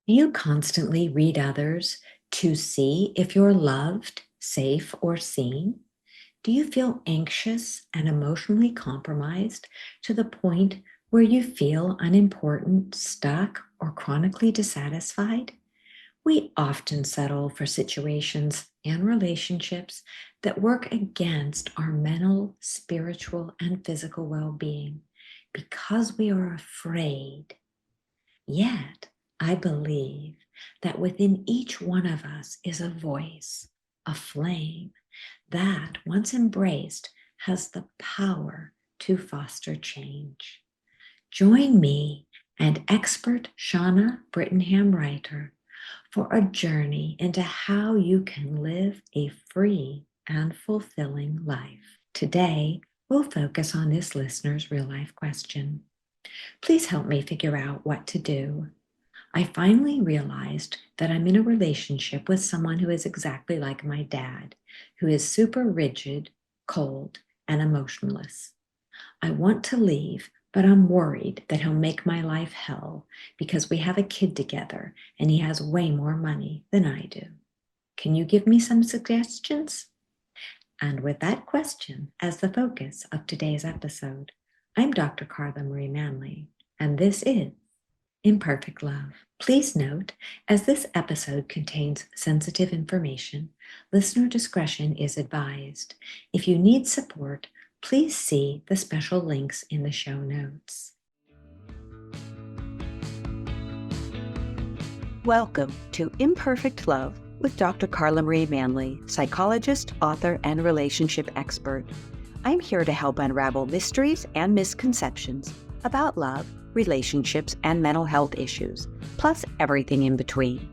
Do you constantly read others to see if you're loved, safe, or seen? Do you feel anxious and emotionally compromised to the point where you feel unimportant, stuck, or chronically dissatisfied? We often settle for situations and relationships that work against our mental, spiritual, and physical well being because we are afraid. Yet, I believe that within each one of us is a voice, a flame that, once embraced, has the power to foster change. Join me and expert Shauna Brittenham Reiter for a journey into how you can live a free and fulfilling life. Today, we'll focus on this listener's real life question. Please help me figure out what to do. I finally realized that I'm in a relationship with someone who is exactly like my dad, who is super rigid, cold, and emotionless. I want to leave, but I'm worried that he'll make my life hell because we have a kid together and he has way more money than I do. Can you give me some suggestions? And with that question as the focus of today's episode, I'm Dr. Carla Marie Manley, and this is Imperfect Love. Please note, as this episode contains sensitive information, listener discretion is advised. If you need support, please see the special links in the show notes. Welcome to Imperfect Love with Dr. Carla Marie Manley, psychologist, author, and relationship expert. I'm here to help unravel mysteries and misconceptions about love, relationships, and mental health issues, plus everything in between.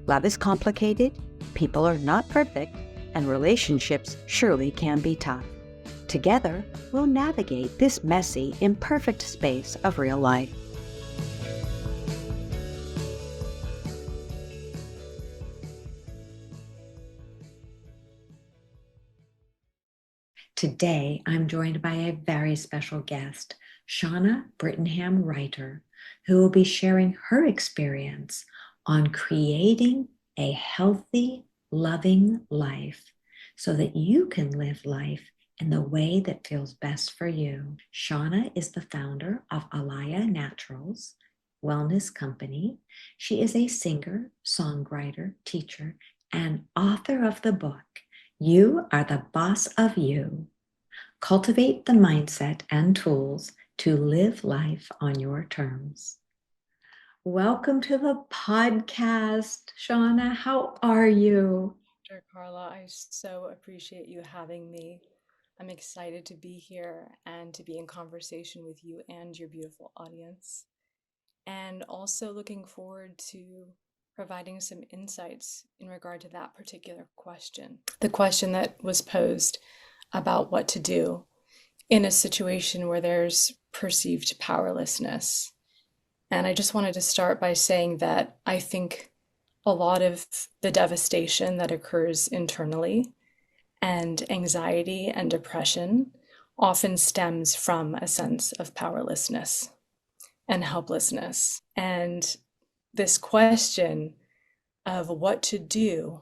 Love is complicated, people are not perfect, and relationships surely can be tough. Together, we'll navigate this messy, imperfect space of real life. Today, I'm joined by a very special guest, Shauna Brittenham Reiter, who will be sharing her experience on creating a healthy, loving life so that you can live life in the way that feels best for you. Shauna is the founder of Alaya Naturals Wellness Company. She is a singer, songwriter, teacher, and author of the book, You Are the Boss of You. Cultivate the mindset and tools to live life on your terms. Welcome to the podcast, Shauna. How are you? Dr. Carla, I so appreciate you having me. I'm excited to be here and to be in conversation with you and your beautiful audience. And also looking forward to providing some insights in regard to that particular question. The question that was posed about what to do in a situation where there's perceived powerlessness. And I just wanted to start by saying that I think a lot of the devastation that occurs internally and anxiety and depression often stems from a sense of powerlessness and helplessness. And this question of what to do,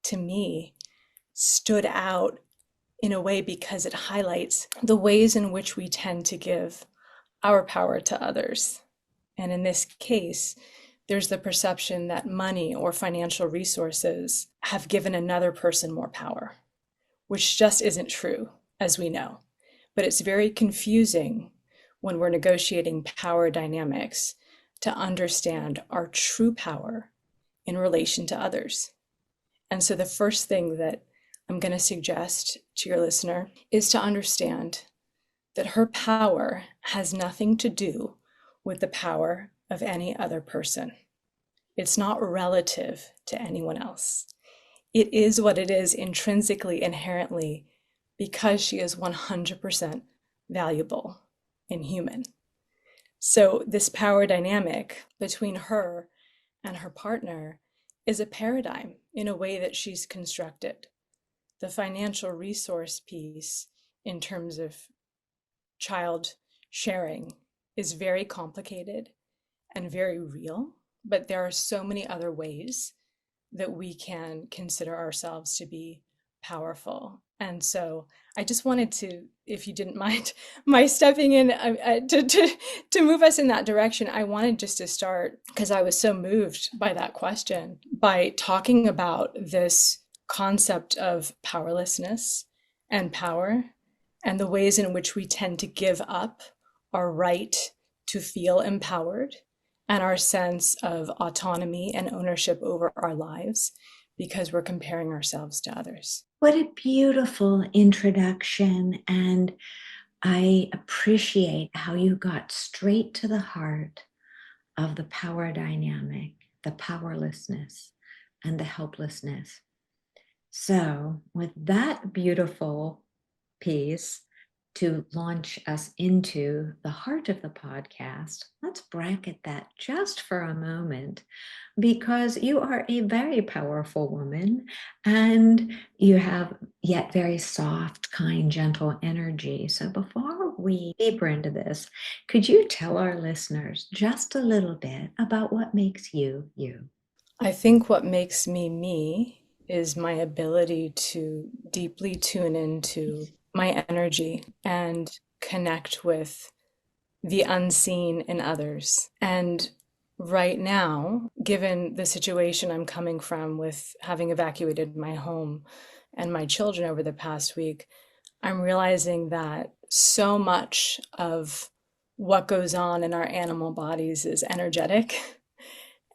to me, stood out in a way because it highlights the ways in which we tend to give our power to others. And in this case, there's the perception that money or financial resources have given another person more power, which just isn't true, as we know. But it's very confusing when we're negotiating power dynamics to understand our true power in relation to others. And so the first thing that I'm going to suggest to your listener is to understand that her power has nothing to do with the power of any other person. It's not relative to anyone else. It is what it is intrinsically, inherently, because she is 100% valuable and human. So this power dynamic between her and her partner is a paradigm in a way that she's constructed. The financial resource piece in terms of child sharing is very complicated and very real but there are so many other ways that we can consider ourselves to be powerful. And so I just wanted to, if you didn't mind my stepping in to move us in that direction, I wanted just to start, because I was so moved by that question, by talking about this concept of powerlessness and power and the ways in which we tend to give up our right to feel empowered and our sense of autonomy and ownership over our lives because we're comparing ourselves to others. What a beautiful introduction. And I appreciate how you got straight to the heart of the power dynamic, the powerlessness, and the helplessness. So, with that beautiful piece to launch us into the heart of the podcast, let's bracket that just for a moment, because you are a very powerful woman and you have yet very soft, kind, gentle energy. So before we deeper into this, could you tell our listeners just a little bit about what makes you you? I think what makes me me is my ability to deeply tune into my energy and connect with the unseen in others. And right now, given the situation I'm coming from with having evacuated my home and my children over the past week, I'm realizing that so much of what goes on in our animal bodies is energetic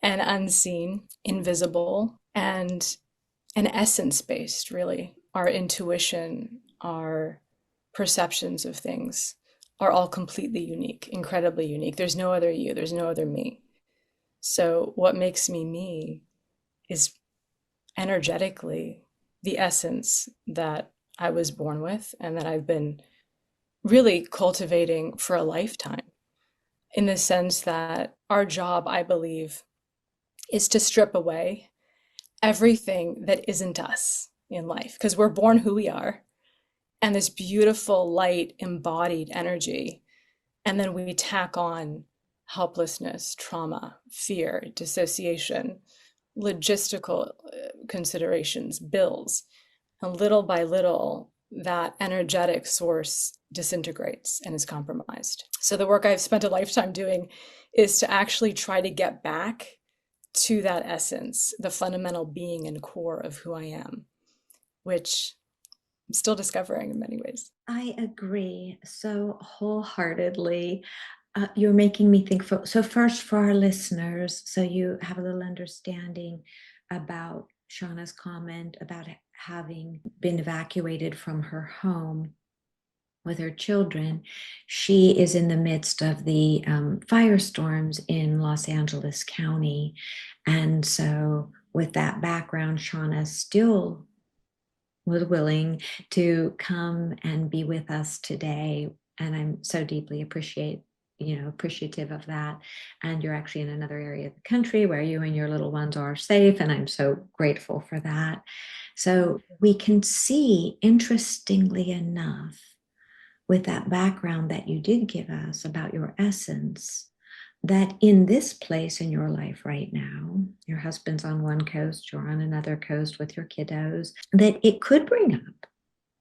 and unseen, invisible, and essence based, really. Our intuition, our perceptions of things are all completely unique, incredibly unique. There's no other you, there's no other me. So, what makes me me is energetically the essence that I was born with and that I've been really cultivating for a lifetime, in the sense that our job, I believe, is to strip away everything that isn't us in life because we're born who we are and this beautiful light embodied energy, and then we tack on helplessness, trauma, fear, dissociation, logistical considerations, bills, and little by little that energetic source disintegrates and is compromised. So the work I've spent a lifetime doing is to actually try to get back to that essence, the fundamental being and core of who I am, which I'm still discovering in many ways. I agree so wholeheartedly. You're making me think. So, first, for our listeners, so you have a little understanding about Shauna's comment about having been evacuated from her home with her children. She is in the midst of the firestorms in Los Angeles County. And so, with that background, Shauna still was willing to come and be with us today. And I'm so deeply appreciative of that. And you're actually in another area of the country where you and your little ones are safe. And I'm so grateful for that. So we can see, interestingly enough, with that background that you did give us about your essence, that in this place in your life right now, your husband's on one coast, you're on another coast with your kiddos, that it could bring up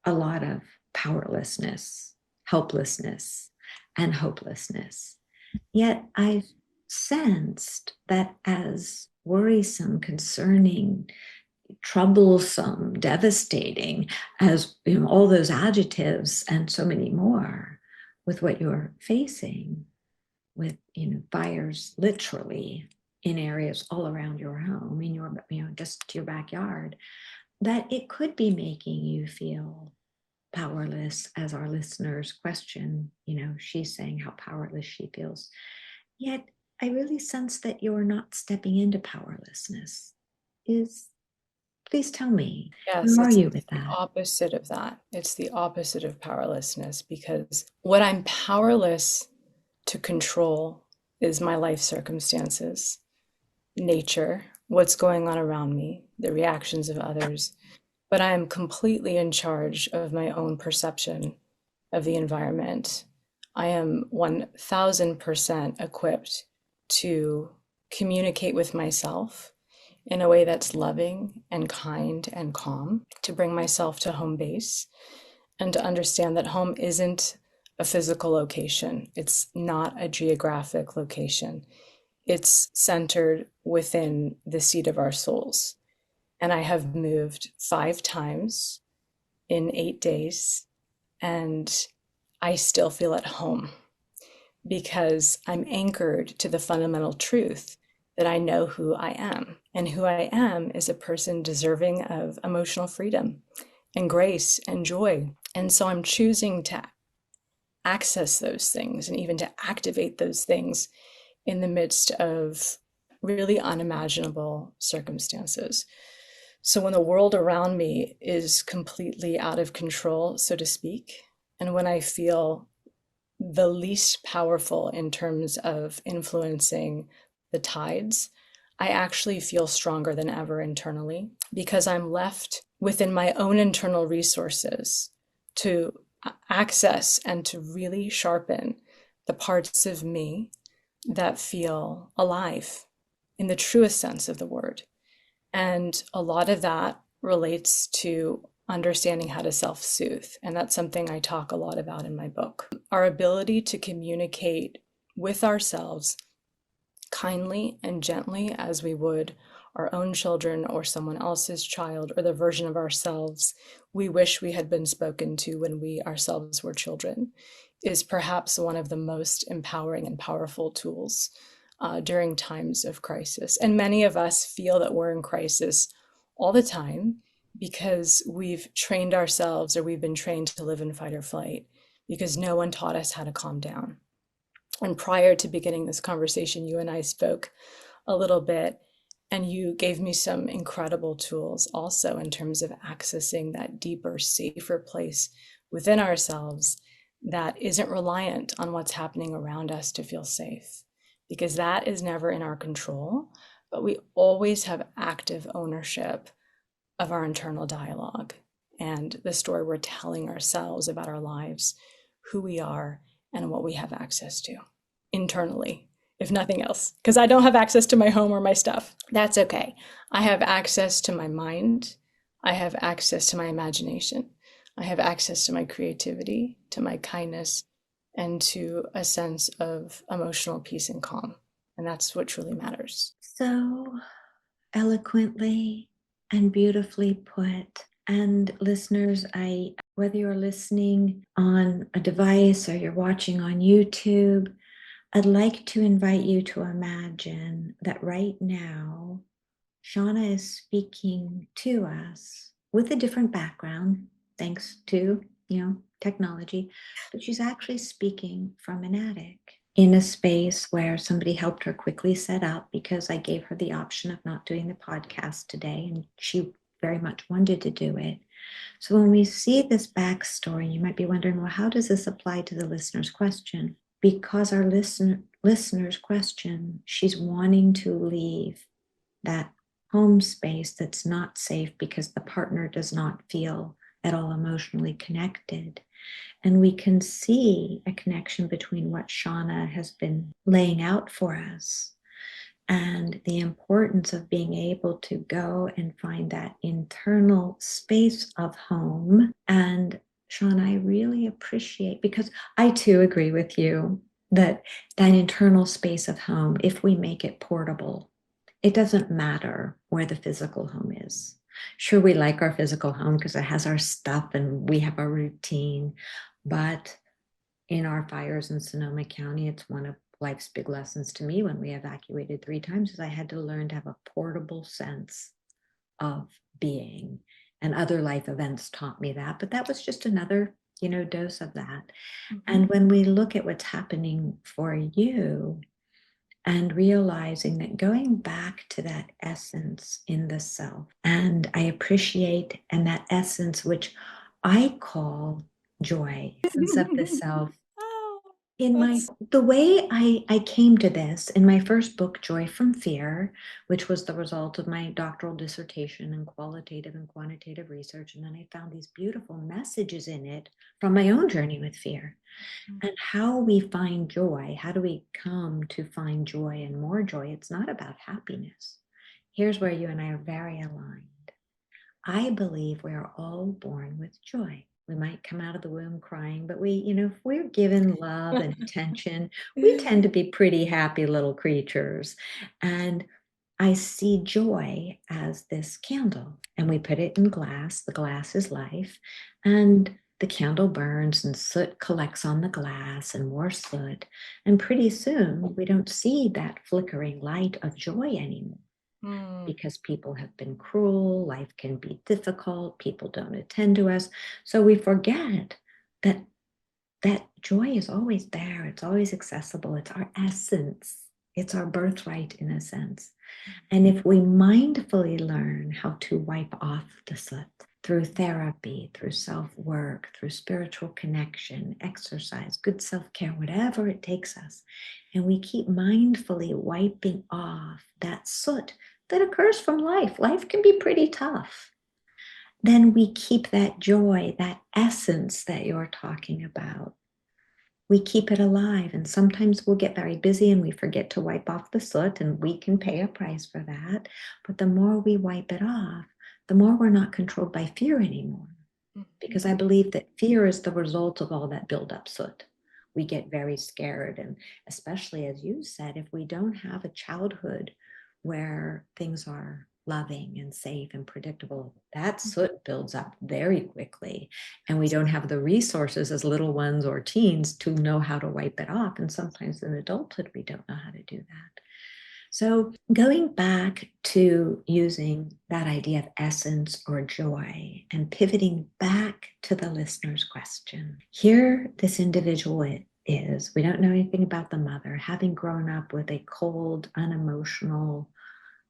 a lot of powerlessness, helplessness, and hopelessness. Yet I've sensed that as worrisome, concerning, troublesome, devastating as all those adjectives and so many more with what you're facing, with fires literally in areas all around your home, in your just your backyard, that it could be making you feel powerless, as our listeners question. She's saying how powerless she feels. Yet I really sense that you're not stepping into powerlessness. Is Please tell me, Yes, where are it's you with the that? opposite of that. It's the opposite of powerlessness, because what I'm powerless to control is my life circumstances, nature, what's going on around me, the reactions of others. But I am completely in charge of my own perception of the environment. I am 1000% equipped to communicate with myself in a way that's loving and kind and calm, to bring myself to home base, and to understand that home isn't a physical location. It's not a geographic location. It's centered within the seat of our souls. And I have moved 5 times in 8 days, and I still feel at home because I'm anchored to the fundamental truth that I know who I am. And who I am is a person deserving of emotional freedom and grace and joy. And so I'm choosing to access those things and even to activate those things in the midst of really unimaginable circumstances. So when the world around me is completely out of control, so to speak, and when I feel the least powerful in terms of influencing the tides, I actually feel stronger than ever internally because I'm left within my own internal resources to access and to really sharpen the parts of me that feel alive in the truest sense of the word. And a lot of that relates to understanding how to self-soothe. And that's something I talk a lot about in my book. Our ability to communicate with ourselves kindly and gently as we would our own children or someone else's child or the version of ourselves we wish we had been spoken to when we ourselves were children is perhaps one of the most empowering and powerful tools during times of crisis. And many of us feel that we're in crisis all the time because we've trained ourselves or we've been trained to live in fight or flight because no one taught us how to calm down. And prior to beginning this conversation, you and I spoke a little bit, and you gave me some incredible tools also in terms of accessing that deeper, safer place within ourselves that isn't reliant on what's happening around us to feel safe, because that is never in our control, but we always have active ownership of our internal dialogue and the story we're telling ourselves about our lives, who we are, and what we have access to internally, if nothing else. Because I don't have access to my home or my stuff. That's okay. I have access to my mind. I have access to my imagination. I have access to my creativity, to my kindness, and to a sense of emotional peace and calm. And that's what truly matters. So eloquently and beautifully put. And listeners, whether you're listening on a device or you're watching on YouTube, I'd like to invite you to imagine that right now, Shauna is speaking to us with a different background, thanks to, technology, but she's actually speaking from an attic in a space where somebody helped her quickly set up because I gave her the option of not doing the podcast today, and she very much wanted to do it. So when we see this backstory, you might be wondering, well, how does this apply to the listener's question? Because our listener's question, she's wanting to leave that home space that's not safe because the partner does not feel at all emotionally connected. And we can see a connection between what Shauna has been laying out for us and the importance of being able to go and find that internal space of home. And Shauna, I really appreciate, because I too agree with you that internal space of home, if we make it portable, it doesn't matter where the physical home is. Sure, we like our physical home because it has our stuff and we have our routine. But in our fires in Sonoma County, it's one of life's big lessons to me when we evacuated 3 times is I had to learn to have a portable sense of being. And other life events taught me that, but that was just another, dose of that. Mm-hmm. And when we look at what's happening for you, and realizing that going back to that essence in the self, and I appreciate, and that essence, which I call joy, essence of the self, That's The way I came to this in my first book, Joy from Fear, which was the result of my doctoral dissertation in qualitative and quantitative research. And then I found these beautiful messages in it from my own journey with fear and how we find joy. How do we come to find joy and more joy? It's not about happiness. Here's where you and I are very aligned. I believe we are all born with joy. We might come out of the womb crying, but if we're given love and attention, we tend to be pretty happy little creatures. And I see joy as this candle, and we put it in glass. The glass is life, and the candle burns, and soot collects on the glass, and more soot. And pretty soon, we don't see that flickering light of joy anymore mm, because people have been cruel, life can be difficult, people don't attend to us. So we forget that that joy is always there, it's always accessible, it's our essence, it's our birthright in a sense. And if we mindfully learn how to wipe off the soot through therapy, through self work, through spiritual connection, exercise, good self care, whatever it takes us, and we keep mindfully wiping off that soot that occurs from life, life can be pretty tough. Then we keep that joy, that essence that you're talking about, we keep it alive. And sometimes we'll get very busy and we forget to wipe off the soot, and we can pay a price for that. But the more we wipe it off, the more we're not controlled by fear anymore. Because I believe that fear is the result of all that buildup soot. We get very scared. And especially, as you said, if we don't have a childhood where things are loving and safe and predictable, that soot builds up very quickly. And we don't have the resources as little ones or teens to know how to wipe it off. And sometimes in adulthood, we don't know how to do that. So, going back to using that idea of essence or joy and pivoting back to the listener's question, here this individual is, we don't know anything about the mother, having grown up with a cold, unemotional,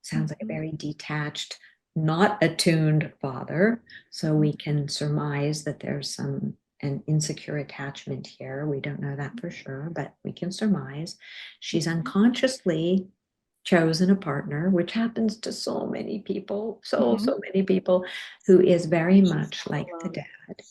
sounds like a very detached, not attuned father. So, we can surmise that there's an insecure attachment here. We don't know that for sure, but we can surmise. She's unconsciously chosen a partner, which happens to so many people, so many people, who is very she's much not like the alone. dad.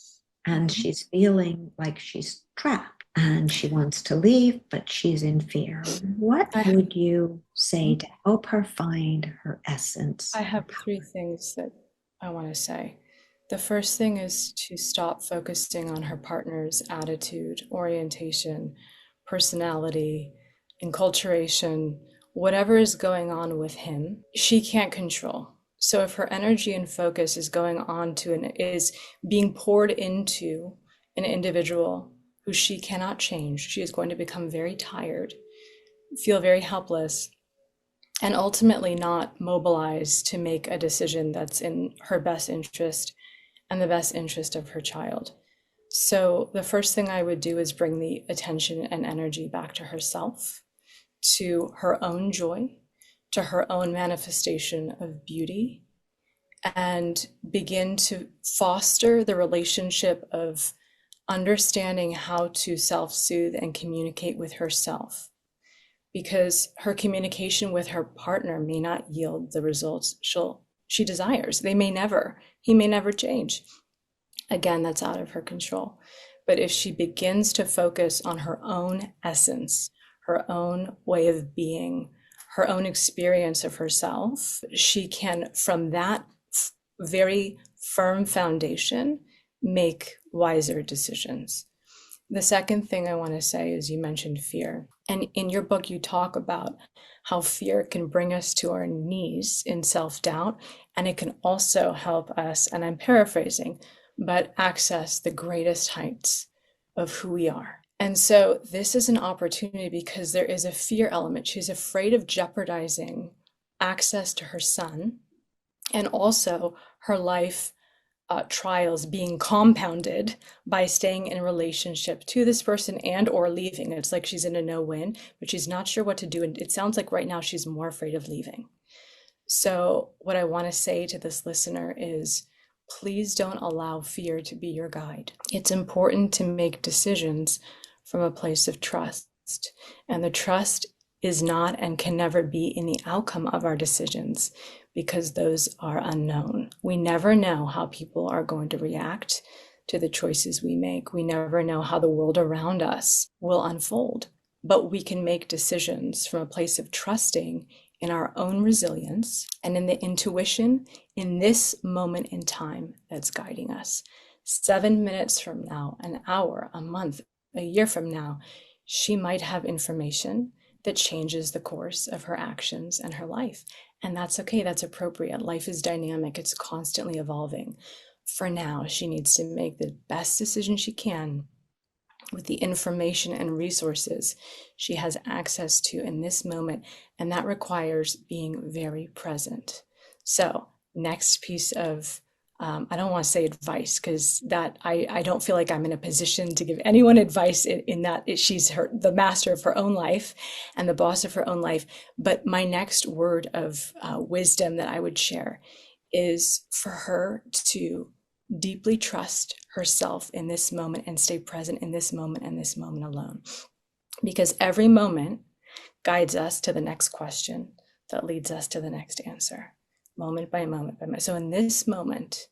And she's feeling like she's trapped and she wants to leave, but she's in fear. What I would you say to help her find her essence? I have three things that I want to say. The first thing is to stop focusing on her partner's attitude, orientation, personality, enculturation, whatever is going on with him, she can't control. So if her energy and focus is going on to and is being poured into an individual who she cannot change, she is going to become very tired, feel very helpless, and ultimately not mobilized to make a decision that's in her best interest and the best interest of her child. So, the first thing I would do is bring the attention and energy back to herself, to her own joy, to her own manifestation of beauty, and begin to foster the relationship of understanding how to self soothe and communicate with herself, because her communication with her partner may not yield the results she desires. He may never change. Again, that's out of her control. But if she begins to focus on her own essence, her own way of being, her own experience of herself, she can, from that very firm foundation, make wiser decisions. The second thing I want to say is, you mentioned fear. And in your book, you talk about how fear can bring us to our knees in self doubt. And it can also help us, and I'm paraphrasing, but access the greatest heights of who we are. And so this is an opportunity because there is a fear element. She's afraid of jeopardizing access to her son and also her life trials being compounded by staying in a relationship to this person and or leaving. It's like she's in a no-win, but she's not sure what to do. And it sounds like right now she's more afraid of leaving. So what I want to say to this listener is, please don't allow fear to be your guide. It's important to make decisions from a place of trust. And the trust is not and can never be in the outcome of our decisions, because those are unknown. We never know how people are going to react to the choices we make. We never know how the world around us will unfold, but we can make decisions from a place of trusting in our own resilience and in the intuition in this moment in time that's guiding us. 7 minutes from now, an hour, a month, a year from now, she might have information that changes the course of her actions and her life. And that's okay, that's appropriate. Life is dynamic, it's constantly evolving. For now, she needs to make the best decision she can with the information and resources she has access to in this moment. And that requires being very present. So, next piece of I don't want to say advice, because that I don't feel like I'm in a position to give anyone advice in that she's the master of her own life and the boss of her own life. But my next word of wisdom that I would share is for her to deeply trust herself in this moment and stay present in this moment and this moment alone. Because every moment guides us to the next question that leads us to the next answer, moment by moment by moment. So in this moment,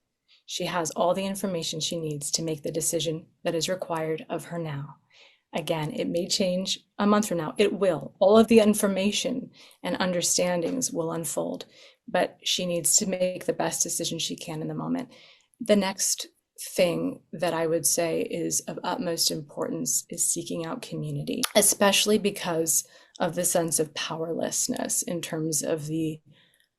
she has all the information she needs to make the decision that is required of her now. Again, it may change a month from now. It will. All of the information and understandings will unfold, but she needs to make the best decision she can in the moment. The next thing that I would say is of utmost importance is seeking out community, especially because of the sense of powerlessness in terms of the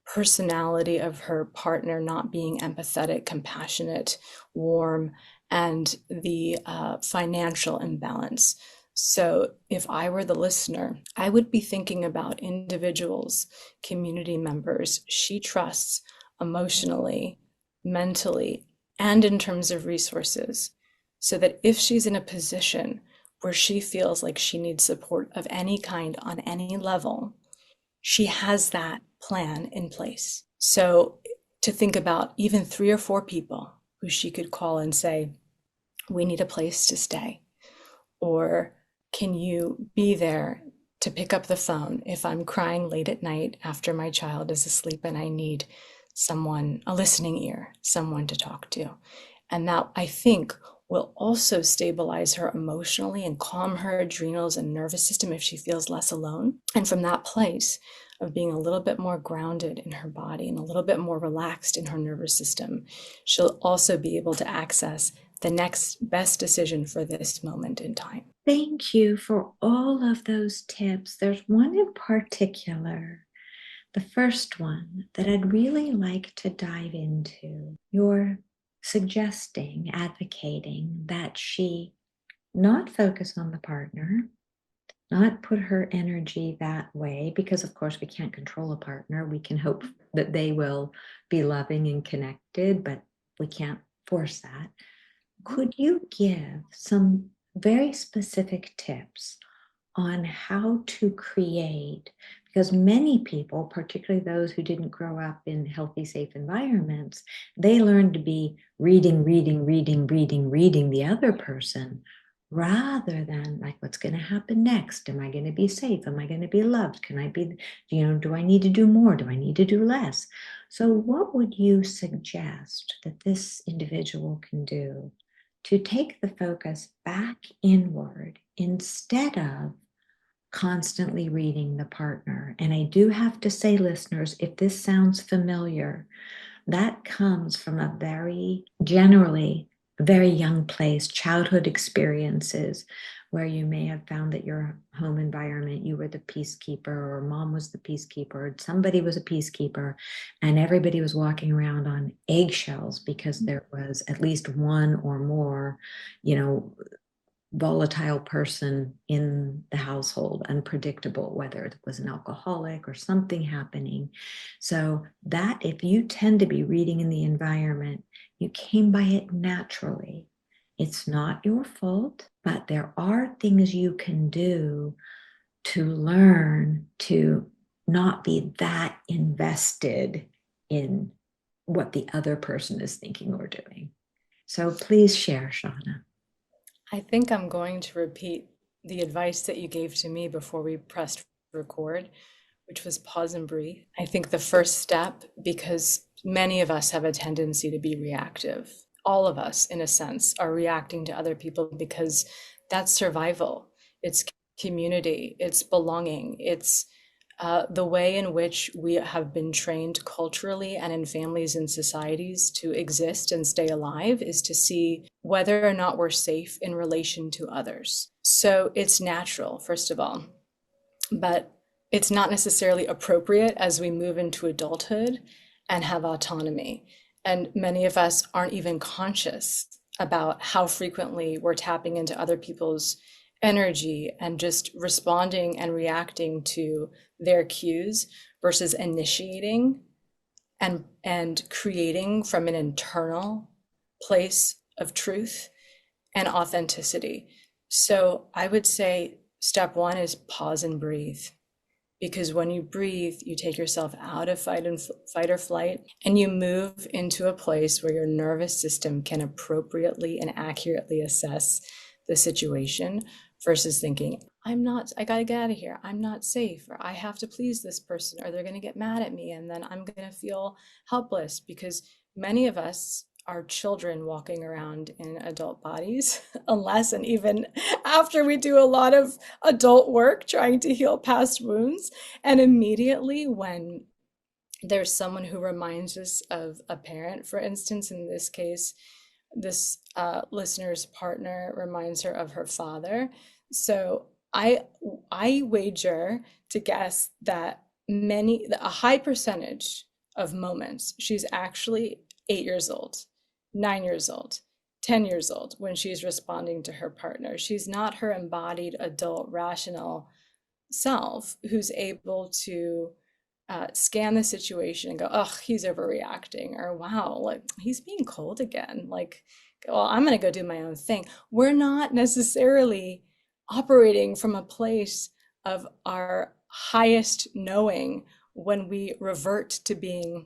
personality of her partner not being empathetic, compassionate, warm, and the financial imbalance. So if I were the listener, I would be thinking about individuals, community members she trusts emotionally, mentally, and in terms of resources, so that if she's in a position where she feels like she needs support of any kind on any level, she has that plan in place. So to think about even 3 or 4 people who she could call and say, we need a place to stay, or can you be there to pick up the phone if I'm crying late at night after my child is asleep and I need someone, a listening ear, someone to talk to. And that, I think, will also stabilize her emotionally and calm her adrenals and nervous system if she feels less alone. And from that place of being a little bit more grounded in her body and a little bit more relaxed in her nervous system, she'll also be able to access the next best decision for this moment in time. Thank you for all of those tips. There's one in particular, the first one, that I'd really like to dive into. You're suggesting, advocating that she not focus on the partner, not put her energy that way, because of course we can't control a partner. We can hope that they will be loving and connected, but we can't force that. Could you give some very specific tips on how to create? Because many people, particularly those who didn't grow up in healthy, safe environments, they learn to be reading the other person, rather than like, what's going to happen next? Am I going to be safe? Am I going to be loved? Can I be, do I need to do more? Do I need to do less? So what would you suggest that this individual can do to take the focus back inward instead of constantly reading the partner? And I do have to say, listeners, if this sounds familiar, that comes from a generally very young place, childhood experiences, where you may have found that your home environment, you were the peacekeeper, or mom was the peacekeeper, or somebody was a peacekeeper, and everybody was walking around on eggshells because there was at least one or more, volatile person in the household, unpredictable, whether it was an alcoholic or something happening. So that, if you tend to be reading in the environment, you came by it naturally. It's not your fault, but there are things you can do to learn to not be that invested in what the other person is thinking or doing. So please share, Shauna. I think I'm going to repeat the advice that you gave to me before we pressed record, which was pause and breathe. I think the first step, because many of us have a tendency to be reactive. All of us, in a sense, are reacting to other people because that's survival. It's community, it's belonging, it's the way in which we have been trained culturally and in families and societies to exist and stay alive is to see whether or not we're safe in relation to others. So it's natural, first of all, but it's not necessarily appropriate as we move into adulthood and have autonomy. And many of us aren't even conscious about how frequently we're tapping into other people's energy and just responding and reacting to their cues versus initiating and creating from an internal place of truth and authenticity. So I would say step one is pause and breathe. Because when you breathe, you take yourself out of fight or flight, and you move into a place where your nervous system can appropriately and accurately assess the situation versus thinking, I gotta get out of here. I'm not safe, or I have to please this person, or they're gonna get mad at me, and then I'm gonna feel helpless, because many of us are children walking around in adult bodies, unless and even after we do a lot of adult work trying to heal past wounds. And immediately when there's someone who reminds us of a parent, for instance, in this case, this listener's partner reminds her of her father. So I wager to guess that a high percentage of moments, she's actually 8 years old, 9 years old, 10 years old when she's responding to her partner. She's not her embodied adult rational self who's able to scan the situation and go, oh, he's overreacting, or wow, like he's being cold again. Like, well, I'm going to go do my own thing. We're not necessarily operating from a place of our highest knowing when we revert to being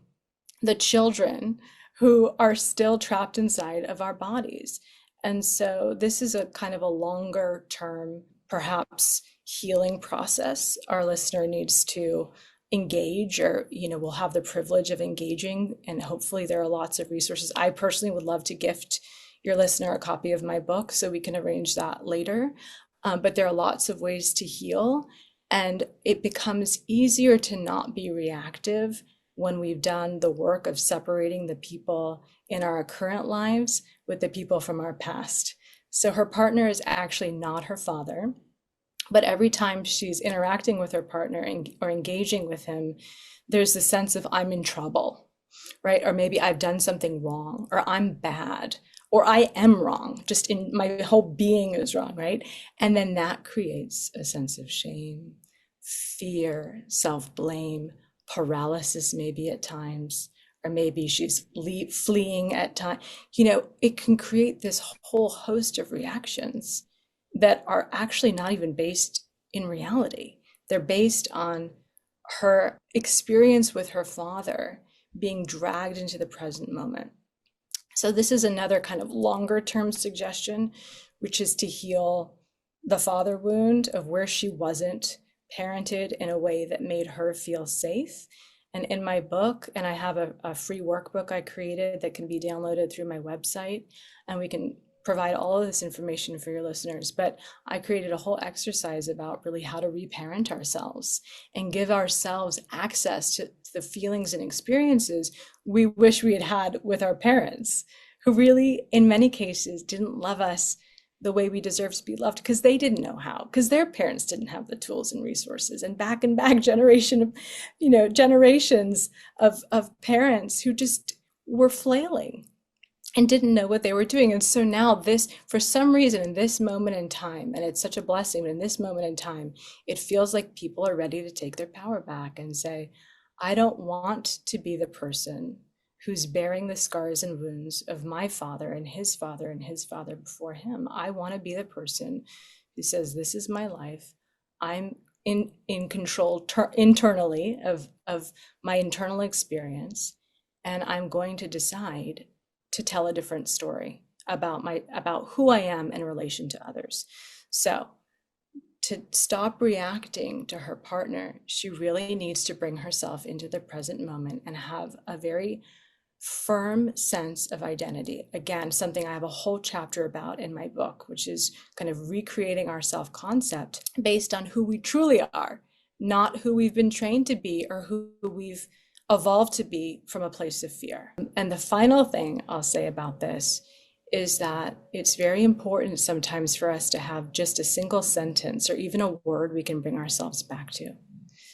the children who are still trapped inside of our bodies. And so this is a kind of a longer term, perhaps healing process our listener needs to engage, or we'll have the privilege of engaging, and hopefully there are lots of resources. I personally would love to gift your listener a copy of my book so we can arrange that later. But there are lots of ways to heal, and it becomes easier to not be reactive when we've done the work of separating the people in our current lives with the people from our past. So her partner is actually not her father, but every time she's interacting with her partner or engaging with him, there's a sense of I'm in trouble, right? Or maybe I've done something wrong, or I'm bad, or I am wrong, just in my whole being is wrong, right? And then that creates a sense of shame, fear, self-blame, paralysis maybe at times, or maybe she's fleeing at times. It can create this whole host of reactions that are actually not even based in reality. They're based on her experience with her father being dragged into the present moment. So this is another kind of longer term suggestion, which is to heal the father wound of where she wasn't parented in a way that made her feel safe. And in my book, and I have a free workbook I created that can be downloaded through my website, and we can provide all of this information for your listeners. But I created a whole exercise about really how to reparent ourselves and give ourselves access to the feelings and experiences we wish we had had with our parents, who really, in many cases, didn't love us the way we deserve to be loved, because they didn't know how, because their parents didn't have the tools and resources, and back generations of parents who just were flailing and didn't know what they were doing. And so now this, for some reason, in this moment in time, and it's such a blessing, but in this moment in time, it feels like people are ready to take their power back and say, I don't want to be the person who's bearing the scars and wounds of my father and his father and his father before him. I want to be the person who says, this is my life. I'm in control internally of my internal experience, and I'm going to decide to tell a different story about who I am in relation to others. So to stop reacting to her partner, she really needs to bring herself into the present moment and have a very firm sense of identity. Again, something I have a whole chapter about in my book, which is kind of recreating our self-concept based on who we truly are, not who we've been trained to be or who we've evolved to be from a place of fear. And the final thing I'll say about this is that it's very important sometimes for us to have just a single sentence or even a word we can bring ourselves back to.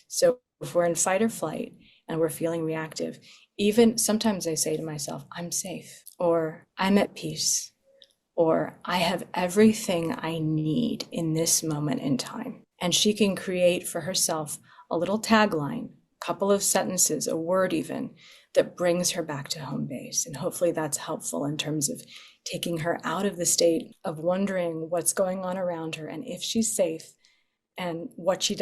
So if we're in fight or flight and we're feeling reactive, even sometimes I say to myself, I'm safe, or I'm at peace, or I have everything I need in this moment in time. And she can create for herself a little tagline, a couple of sentences, a word even, that brings her back to home base. And hopefully that's helpful in terms of taking her out of the state of wondering what's going on around her and if she's safe and what she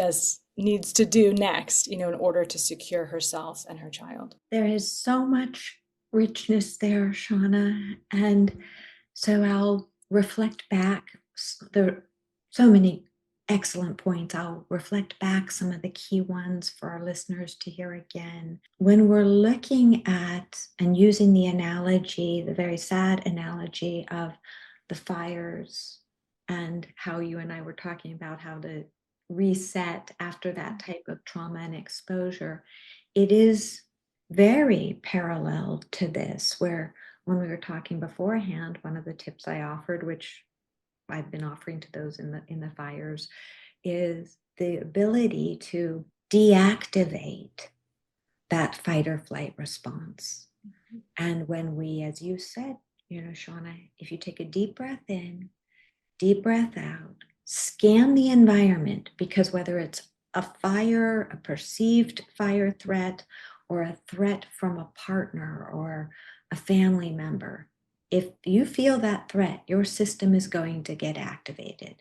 needs to do next, in order to secure herself and her child. There is so much richness there, Shauna. And so I'll reflect back. There are so many excellent points. I'll reflect back some of the key ones for our listeners to hear again. When we're looking at and using the analogy, the very sad analogy of the fires, and how you and I were talking about how to reset after that type of trauma and exposure, it is very parallel to this, where when we were talking beforehand, one of the tips I offered, which I've been offering to those in the fires, is the ability to deactivate that fight or flight response. And when we, as you said, Shauna, if you take a deep breath in, deep breath out, scan the environment, because whether it's a fire, a perceived fire threat, or a threat from a partner or a family member, if you feel that threat, your system is going to get activated.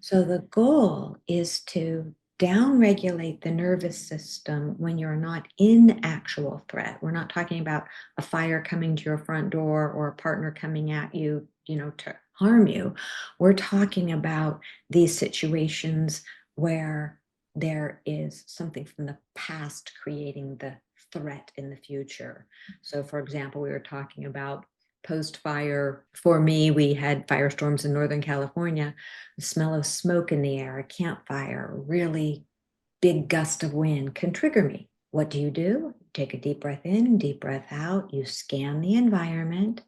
So the goal is to downregulate the nervous system when you're not in actual threat. We're not talking about a fire coming to your front door or a partner coming at you, to harm you. We're talking about these situations where there is something from the past creating the threat in the future. So, for example, we were talking about post-fire. For me, we had firestorms in Northern California. The smell of smoke in the air, a campfire, a really big gust of wind can trigger me. What do? Take a deep breath in, deep breath out. You scan the environment.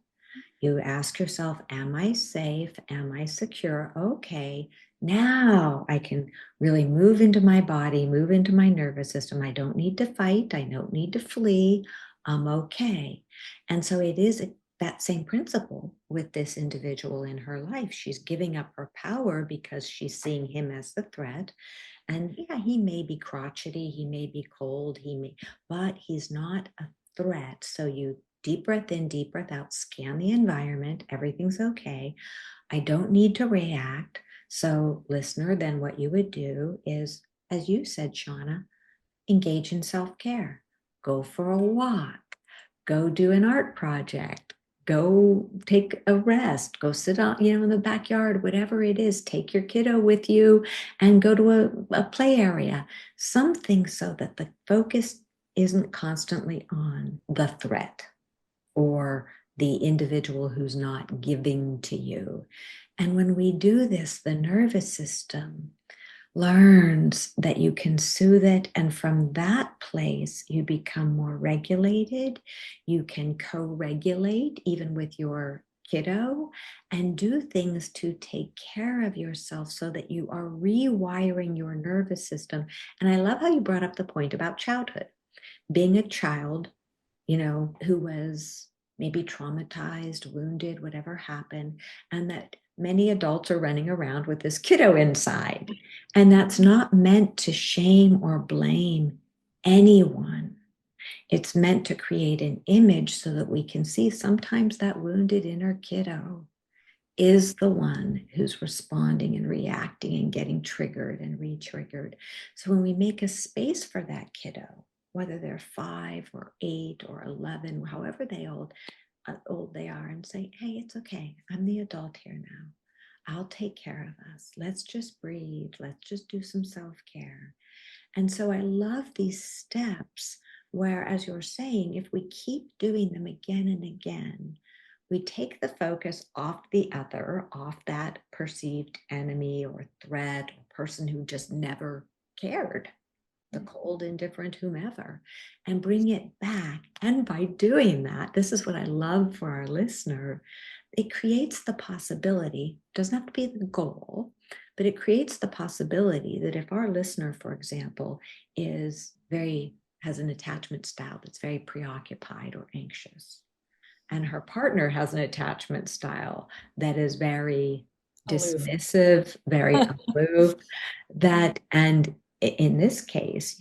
You ask yourself, am I safe? Am I secure? Okay, now I can really move into my body, move into my nervous system. I don't need to fight. I don't need to flee. I'm okay. And so it is that same principle with this individual in her life. She's giving up her power because she's seeing him as the threat. And yeah, he may be crotchety, he may be cold, but he's not a threat. So you deep breath in, deep breath out, scan the environment, everything's okay. I don't need to react. So, listener, then what you would do is, as you said, Shauna, engage in self-care. Go for a walk, go do an art project, go take a rest, go sit out, in the backyard, whatever it is, take your kiddo with you and go to a play area, something so that the focus isn't constantly on the threat or the individual who's not giving to you. And when we do this, the nervous system learns that you can soothe it. And from that place, you become more regulated. You can co-regulate even with your kiddo and do things to take care of yourself so that you are rewiring your nervous system. And I love how you brought up the point about childhood, being a child, who was maybe traumatized, wounded, whatever happened, and that many adults are running around with this kiddo inside. And that's not meant to shame or blame anyone. It's meant to create an image so that we can see sometimes that wounded inner kiddo is the one who's responding and reacting and getting triggered and re-triggered. So when we make a space for that kiddo, whether they're 5 or 8 or 11, however old they are, and say, hey, it's okay. I'm the adult here now. I'll take care of us. Let's just breathe. Let's just do some self-care. And so I love these steps where, as you're saying, if we keep doing them again and again, we take the focus off the other, off that perceived enemy or threat or person who just never cared, the cold, indifferent, whomever, and bring it back. And by doing that, this is what I love for our listener. It creates the possibility, doesn't have to be the goal, but it creates the possibility that if our listener, for example, has an attachment style that's very preoccupied or anxious, and her partner has an attachment style that is very Aloof. dismissive, very aloof, that, and in this case,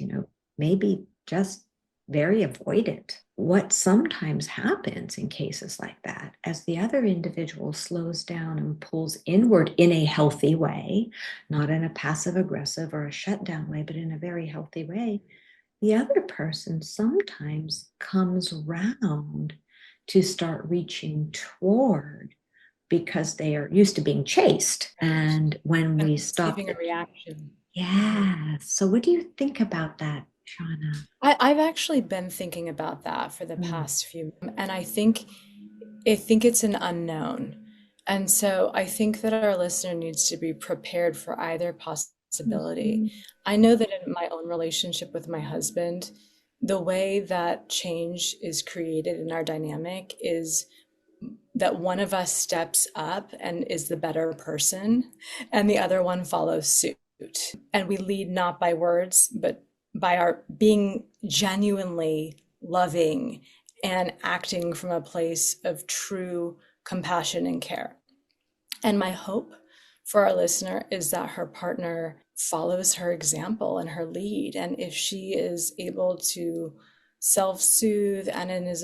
maybe just very avoidant. What sometimes happens in cases like that, as the other individual slows down and pulls inward in a healthy way, not in a passive aggressive or a shutdown way, but in a very healthy way, the other person sometimes comes round to start reaching toward, because they are used to being chased. Right. And when And we stop receiving a the, reaction. yeah. So what do you think about that, Shauna? I've actually been thinking about that for the Mm. past few, and I think it's an unknown. And so I think that our listener needs to be prepared for either possibility. Mhm. I know that in my own relationship with my husband, the way that change is created in our dynamic is that one of us steps up and is the better person, and the other one follows suit. And we lead not by words, but by our being genuinely loving and acting from a place of true compassion and care. And my hope for our listener is that her partner follows her example and her lead. And if she is able to self-soothe and is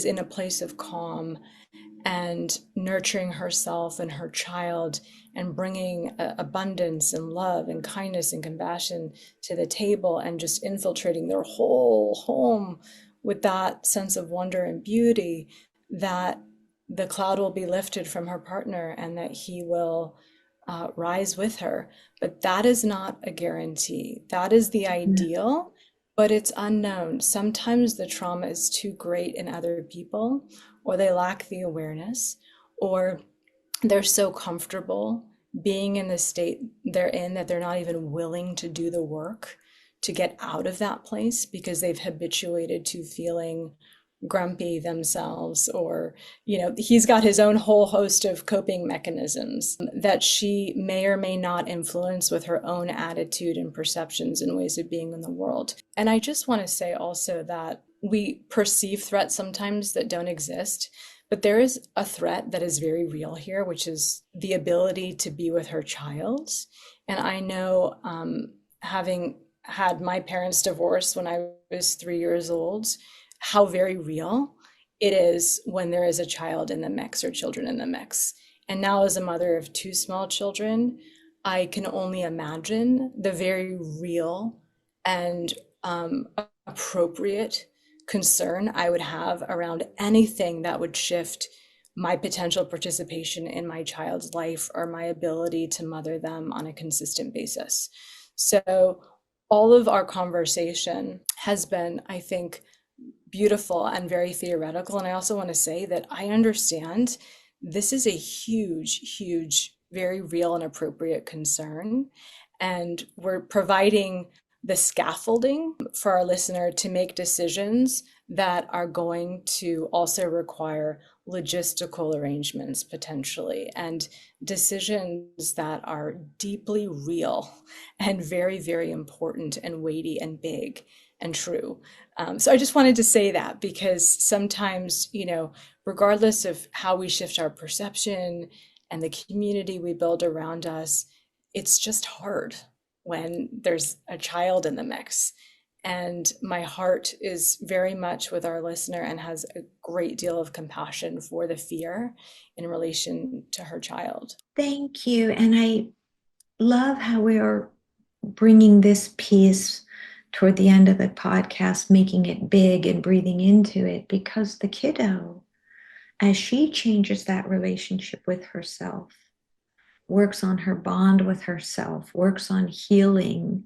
in a place of calm and nurturing herself and her child and bringing abundance and love and kindness and compassion to the table and just infiltrating their whole home with that sense of wonder and beauty, that the cloud will be lifted from her partner and that he will rise with her. But that is not a guarantee. That is the ideal, but it's unknown. Sometimes the trauma is too great in other people, or they lack the awareness, or they're so comfortable being in the state they're in that they're not even willing to do the work to get out of that place because they've habituated to feeling grumpy themselves, or he's got his own whole host of coping mechanisms that she may or may not influence with her own attitude and perceptions and ways of being in the world. And I just want to say also that we perceive threats sometimes that don't exist, but there is a threat that is very real here, which is the ability to be with her child. And I know, having had my parents divorce when I was 3 years old, how very real it is when there is a child in the mix or children in the mix. And now, as a mother of two small children, I can only imagine the very real and appropriate concern I would have around anything that would shift my potential participation in my child's life or my ability to mother them on a consistent basis. So, all of our conversation has been, I think, beautiful and very theoretical. And I also want to say that I understand this is a huge, huge, very real and appropriate concern. And we're providing the scaffolding for our listener to make decisions that are going to also require logistical arrangements potentially, and decisions that are deeply real and very, very important and weighty and big and true. So I just wanted to say that because sometimes, regardless of how we shift our perception and the community we build around us, it's just hard when there's a child in the mix. And my heart is very much with our listener and has a great deal of compassion for the fear in relation to her child. Thank you. And I love how we are bringing this piece toward the end of the podcast, making it big and breathing into it, because the kiddo, as she changes that relationship with herself, works on her bond with herself, works on healing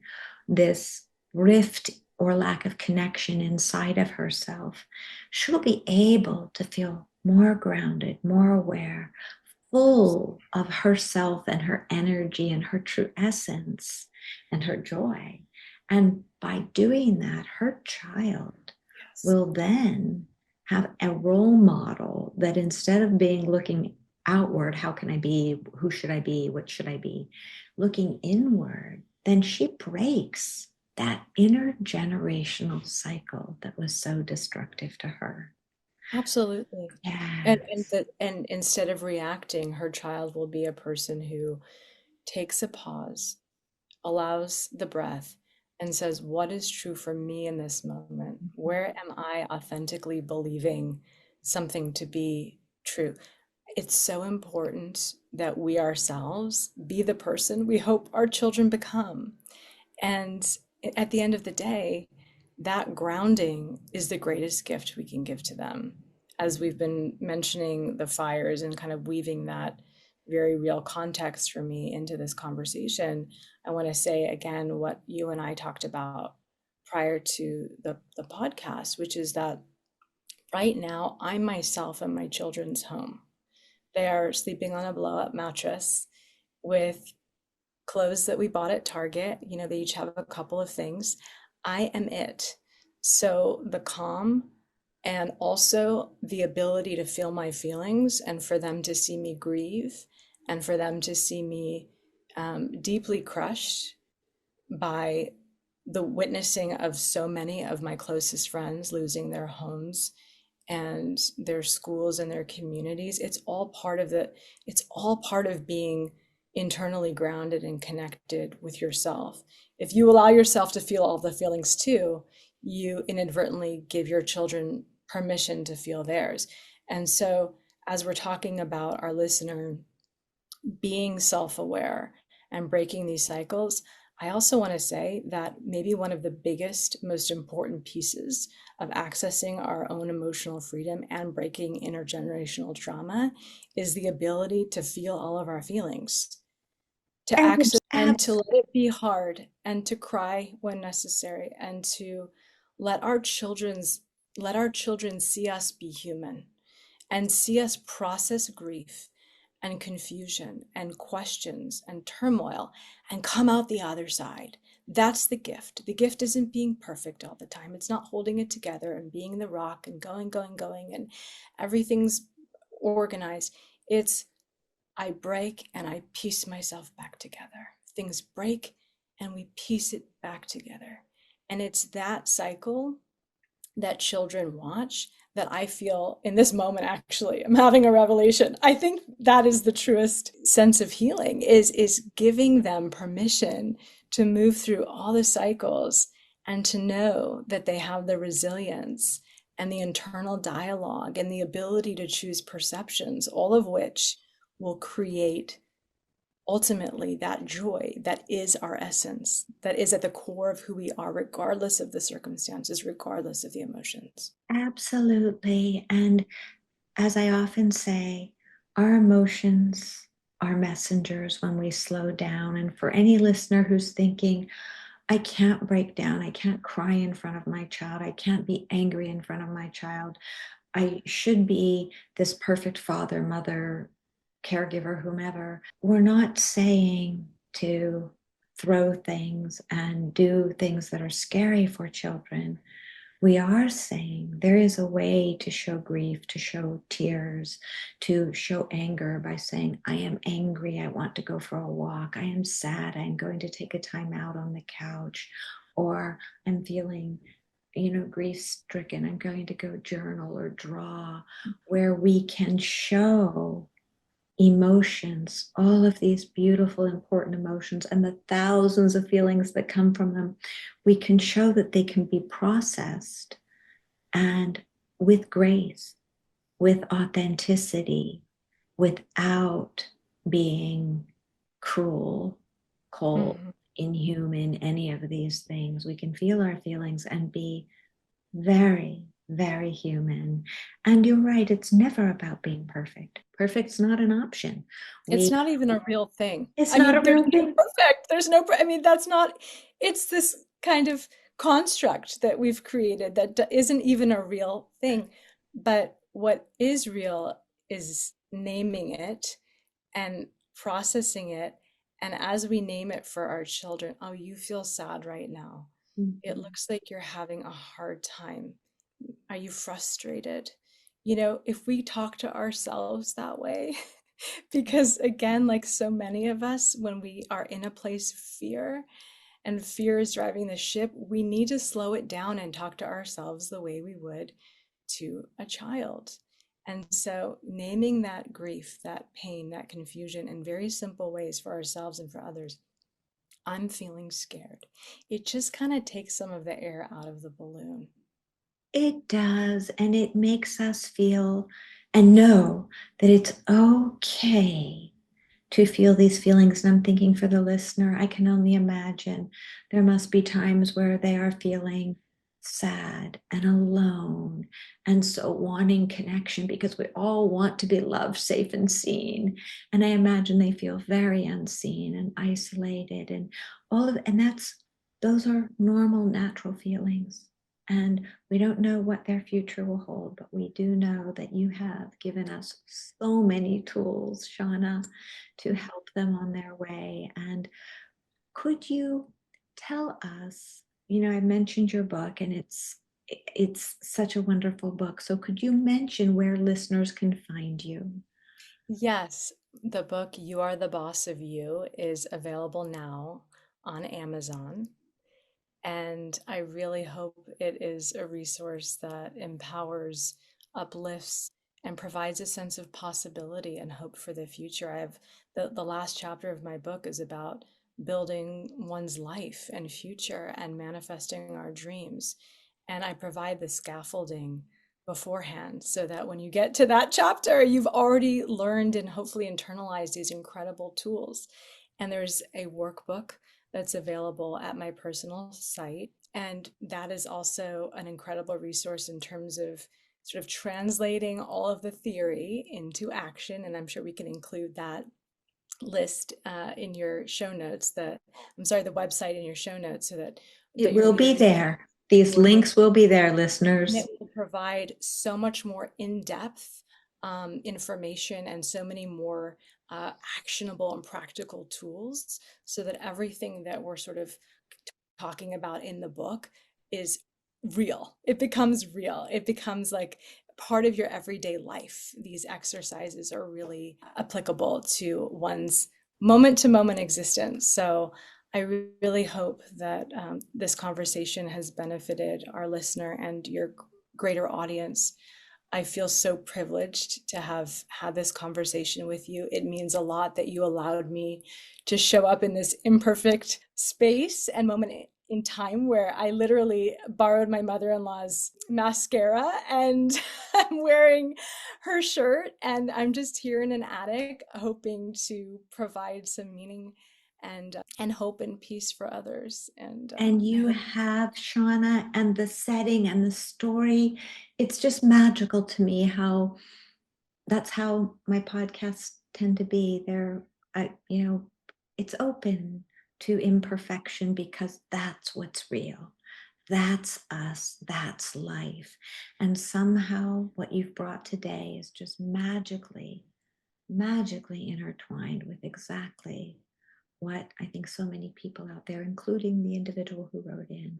this rift or lack of connection inside of herself, she'll be able to feel more grounded, more aware, full of herself and her energy and her true essence and her joy. And by doing that, her child Yes. will then have a role model that instead of being looking outward, how can I be? Who should I be? What should I be? Looking inward, then she breaks that intergenerational cycle that was so destructive to her. Absolutely. Yes. And instead of reacting, her child will be a person who takes a pause, allows the breath, and says, what is true for me in this moment? Where am I authentically believing something to be true? It's so important that we ourselves be the person we hope our children become. And at the end of the day, that grounding is the greatest gift we can give to them. As we've been mentioning the fires and kind of weaving that very real context for me into this conversation, I want to say again what you and I talked about prior to the podcast, which is that right now I myself am my children's home. They are sleeping on a blow up mattress with clothes that we bought at Target. You know, they each have a couple of things. I am it. So the calm and also the ability to feel my feelings and for them to see me grieve and for them to see me deeply crushed by the witnessing of so many of my closest friends losing their homes and their schools and their communities. It's all part of being internally grounded and connected with yourself. If you allow yourself to feel all the feelings too, you inadvertently give your children permission to feel theirs. And so as we're talking about our listener being self-aware and breaking these cycles, I also want to say that maybe one of the biggest, most important pieces of accessing our own emotional freedom and breaking intergenerational trauma is the ability to feel all of our feelings, to And access and to abs- let it be hard and to cry when necessary and to let our children's let our children see us be human and see us process grief and confusion and questions and turmoil and come out the other side. That's the gift. The gift isn't being perfect all the time. It's not holding it together and being the rock and going, and everything's organized. It's I break and I piece myself back together. Things break and we piece it back together. And it's that cycle that children watch that I feel in this moment. Actually, I'm having a revelation. I think that is the truest sense of healing, is giving them permission to move through all the cycles and to know that they have the resilience and the internal dialogue and the ability to choose perceptions, all of which will create ultimately that joy that is our essence, that is at the core of who we are, regardless of the circumstances, regardless of the emotions. Absolutely. And as I often say, our emotions are messengers when we slow down. And for any listener who's thinking, I can't break down, I can't cry in front of my child, I can't be angry in front of my child, I should be this perfect father, mother, caregiver, whomever. We're not saying to throw things and do things that are scary for children. We are saying there is a way to show grief, to show tears, to show anger by saying, I am angry, I want to go for a walk. I am sad, I'm going to take a time out on the couch. Or I'm feeling, grief stricken, I'm going to go journal or draw, where we can show emotions, all of these beautiful, important emotions, and the thousands of feelings that come from them. We can show that they can be processed and with grace, with authenticity, without being cruel, cold, Mhm. inhuman, any of these things. We can feel our feelings and be very, very human. And you're right, it's never about being perfect. Perfect's not an option. It's We not even a real thing. It's I not a mean, there's real no thing. perfect. I mean, that's not, it's this kind of construct that we've created that isn't even a real thing. But what is real is naming it and processing it. And as we name it for our children, oh, you feel sad right now. It Mhm. looks like you're having a hard time. Are you frustrated? You know, if we talk to ourselves that way, because again, like so many of us, when we are in a place of fear and fear is driving the ship, we need to slow it down and talk to ourselves the way we would to a child. And so, naming that grief, that pain, that confusion in very simple ways for ourselves and for others. I'm feeling scared. It just kind of takes some of the air out of the balloon. It does, and it makes us feel and know that it's okay to feel these feelings. And I'm thinking for the listener, I can only imagine there must be times where they are feeling sad and alone and so wanting connection because we all want to be loved, safe, and seen. And I imagine they feel very unseen and isolated and and those are normal, natural feelings. And we don't know what their future will hold, but we do know that you have given us so many tools, Shauna, to help them on their way. And could you tell us, I mentioned your book and it's such a wonderful book. So could you mention where listeners can find you? Yes, the book You Are the Boss of You is available now on Amazon. And I really hope it is a resource that empowers, uplifts, and provides a sense of possibility and hope for the future. The last chapter of my book is about building one's life and future and manifesting our dreams. And I provide the scaffolding beforehand so that when you get to that chapter, you've already learned and hopefully internalized these incredible tools. And there's a workbook that's available at my personal site. And that is also an incredible resource in terms of sort of translating all of the theory into action. And I'm sure we can include that list in your show notes, the website in your show notes so It that your will be readers there. These will know, links will be there, and listeners. it will provide so much more in-depth information and so many more actionable and practical tools so that everything that we're sort of talking about in the book is real. It becomes real. It becomes like part of your everyday life. These exercises are really applicable to one's moment to moment existence. So I really hope that this conversation has benefited our listener and your greater audience. I feel so privileged to have had this conversation with you. It means a lot that you allowed me to show up in this imperfect space and moment in time where I literally borrowed my mother-in-law's mascara and I'm wearing her shirt and I'm just here in an attic hoping to provide some meaning and hope and peace for others. And And I you hope have, Shauna, and the setting and the story. It's just magical to me how that's how my podcasts tend to be. It's open to imperfection because that's what's real. That's us. That's life. And somehow what you've brought today is just magically intertwined with exactly what I think so many people out there, including the individual who wrote in,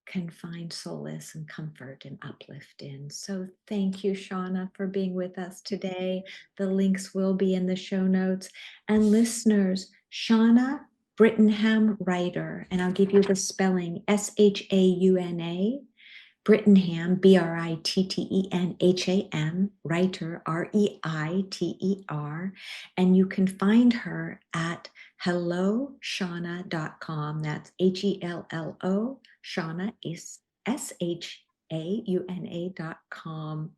can find solace and comfort and uplift in. So thank you, Shauna, for being with us today. The links will be in the show notes. And listeners, Shauna Brittenham Reiter, and I'll give you the spelling Shauna Brittenham, Brittenham, Reiter, Reiter. And you can find her at helloshauna.com. That's HELLO. Shauna is SHAUNA.com.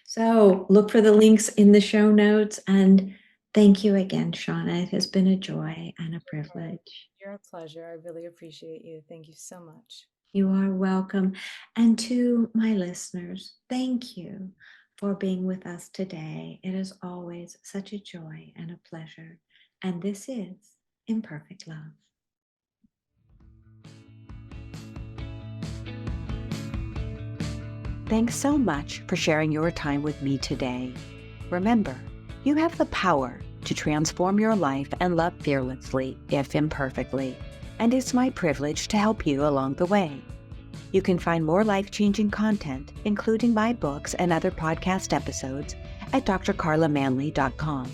So look for the links in the show notes. And thank you again, Shauna. It has been a joy and a privilege. you're a pleasure. I really appreciate you. Thank you so much. You are welcome. And to my listeners, thank you for being with us today. It is always such a joy and a pleasure. And this is Imperfect Love. Thanks so much for sharing your time with me today. Remember, you have the power to transform your life and love fearlessly, if imperfectly, and it's my privilege to help you along the way. You can find more life-changing content, including my books and other podcast episodes, at drcarlamanley.com.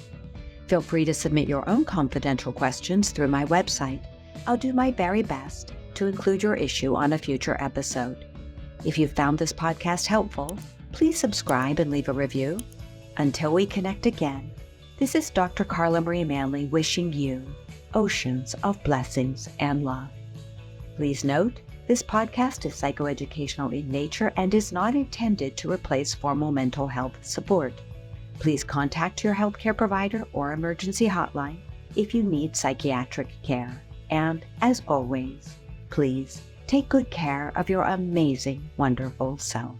Feel free to submit your own confidential questions through my website. I'll do my very best to include your issue on a future episode. If you found this podcast helpful, please subscribe and leave a review. Until we connect again, this is Dr. Carla Marie Manley wishing you oceans of blessings and love. Please note, this podcast is psychoeducational in nature and is not intended to replace formal mental health support. Please contact your healthcare provider or emergency hotline if you need psychiatric care. And as always, please take good care of your amazing, wonderful self.